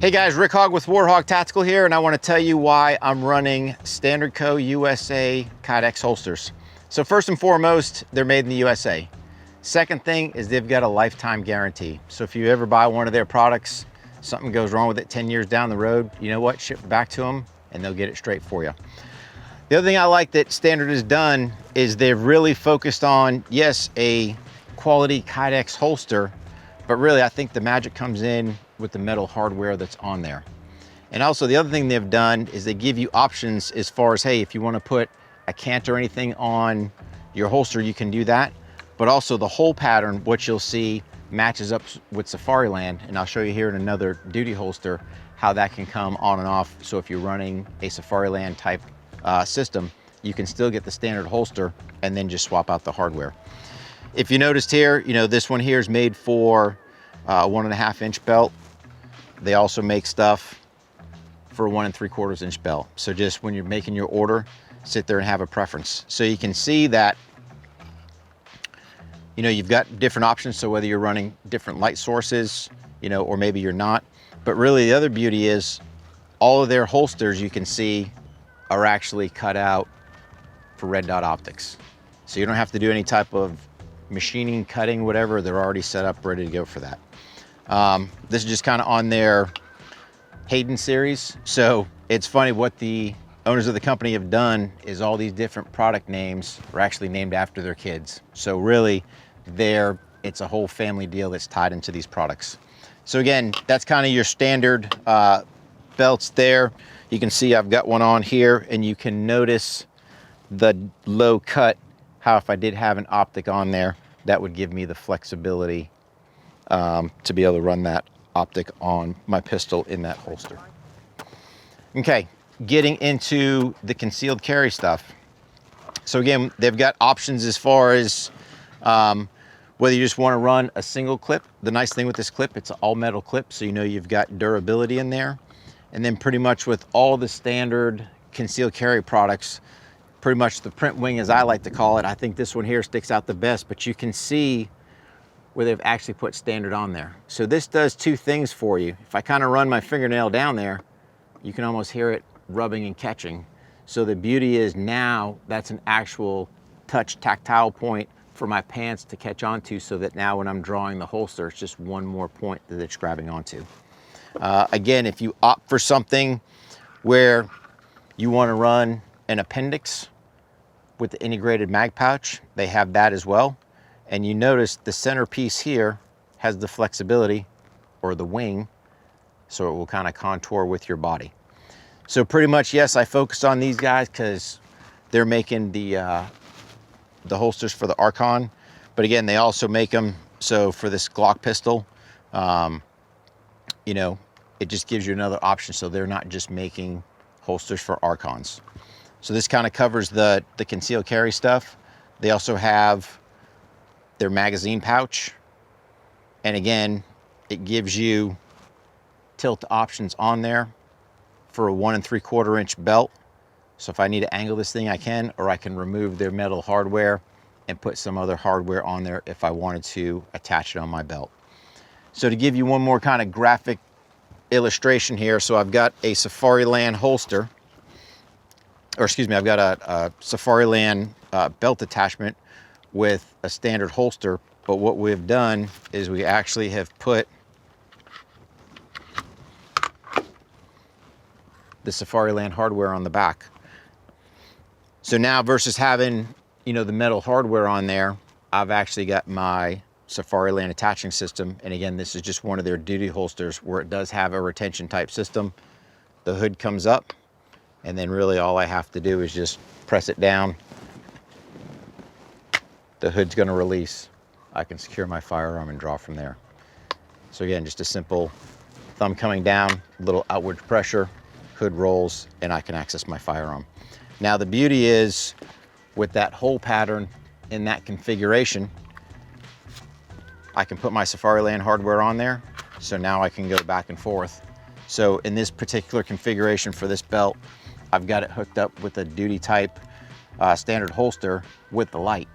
Hey guys, Rick Hogg with War HOGG Tactical here, and I want to tell you why I'm running Standard Co. USA Kydex holsters. So first and foremost, they're made in the USA. Second thing is they've got a lifetime guarantee. So if you ever buy one of their products, something goes wrong with it 10 years down the road, you know what, ship it back to them and they'll get it straight for you. The other thing I like that Standard has done is they've really focused on, yes, a quality Kydex holster, but really I think the magic comes in with the metal hardware that's on there. And also the other thing they've done is they give you options as far as, hey, if you want to put a cant or anything on your holster, you can do that. But also the whole pattern, what you'll see, matches up with Safariland. And I'll show you here in another duty holster how that can come on and off. So if you're running a Safariland type system, you can still get the standard holster and then just swap out the hardware. If you noticed here, you know, this one here is made for a 1.5 inch belt. They also make stuff for a 1 3/4 inch belt. So just when you're making your order, sit there and have a preference. So you can see that, you know, you've got different options. So whether you're running different light sources, you know, or maybe you're not. But really the other beauty is all of their holsters you can see are actually cut out for red dot optics. So you don't have to do any type of machining, cutting, whatever. They're already set up, ready to go for that. This is just kind of on their Hayden series. So it's funny what the owners of the company have done is all these different product names are actually named after their kids. So really it's a whole family deal that's tied into these products. So again, that's kind of your standard belts there. You can see I've got one on here and you can notice the low cut, how if I did have an optic on there, that would give me the flexibility to be able to run that optic on my pistol in that holster. Okay, getting into the concealed carry stuff. So again, they've got options as far as whether you just want to run a single clip. The nice thing with this clip, it's an all metal clip, so you know you've got durability in there. And then pretty much with all the standard concealed carry products, pretty much the print wing, as I like to call it, I think this one here sticks out the best, but you can see where they've actually put standard on there. So this does two things for you. If I kind of run my fingernail down there, you can almost hear it rubbing and catching. So the beauty is now that's an actual touch tactile point for my pants to catch onto, so that now when I'm drawing the holster, it's just one more point that it's grabbing onto. Again, if you opt for something where you want to run an appendix with the integrated mag pouch, they have that as well. And you notice the centerpiece here has the flexibility, or the wing, so it will kind of contour with your body. So pretty much, yes, I focused on these guys because they're making the holsters for the Archon. But again, they also make them so for this Glock pistol, you know, it just gives you another option. So they're not just making holsters for Archons. So this kind of covers the concealed carry stuff. They also have their magazine pouch. And again, it gives you tilt options on there for a 1 3/4 inch belt. So if I need to angle this thing, I can, or I can remove their metal hardware and put some other hardware on there if I wanted to attach it on my belt. So to give you one more kind of graphic illustration here, so I've got a Safariland holster, or excuse me, I've got a Safariland belt attachment with a standard holster, but what we've done is we actually have put the Safariland hardware on the back. So now versus having, you know, the metal hardware on there, I've actually got my Safariland attaching system. And again, this is just one of their duty holsters where it does have a retention type system. The hood comes up, and then really all I have to do is just press it down. The hood's gonna release. I can secure my firearm and draw from there. So again, just a simple thumb coming down, little outward pressure, hood rolls, and I can access my firearm. Now the beauty is with that hole pattern in that configuration, I can put my Safariland hardware on there. So now I can go back and forth. So in this particular configuration for this belt, I've got it hooked up with a duty type standard holster with the light.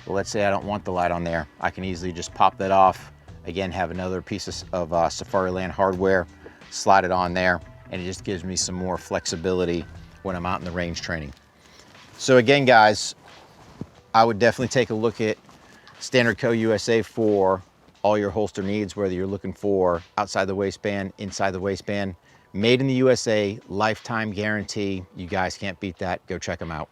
Well, let's say I don't want the light on there. I can easily just pop that off. Again, have another piece of Safariland hardware slide it on there, and it just gives me some more flexibility when I'm out in the range training. So again, guys, I would definitely take a look at Standard Co. USA for all your holster needs, whether you're looking for outside the waistband, inside the waistband. Made in the USA, lifetime guarantee. You guys can't beat that. Go check them out.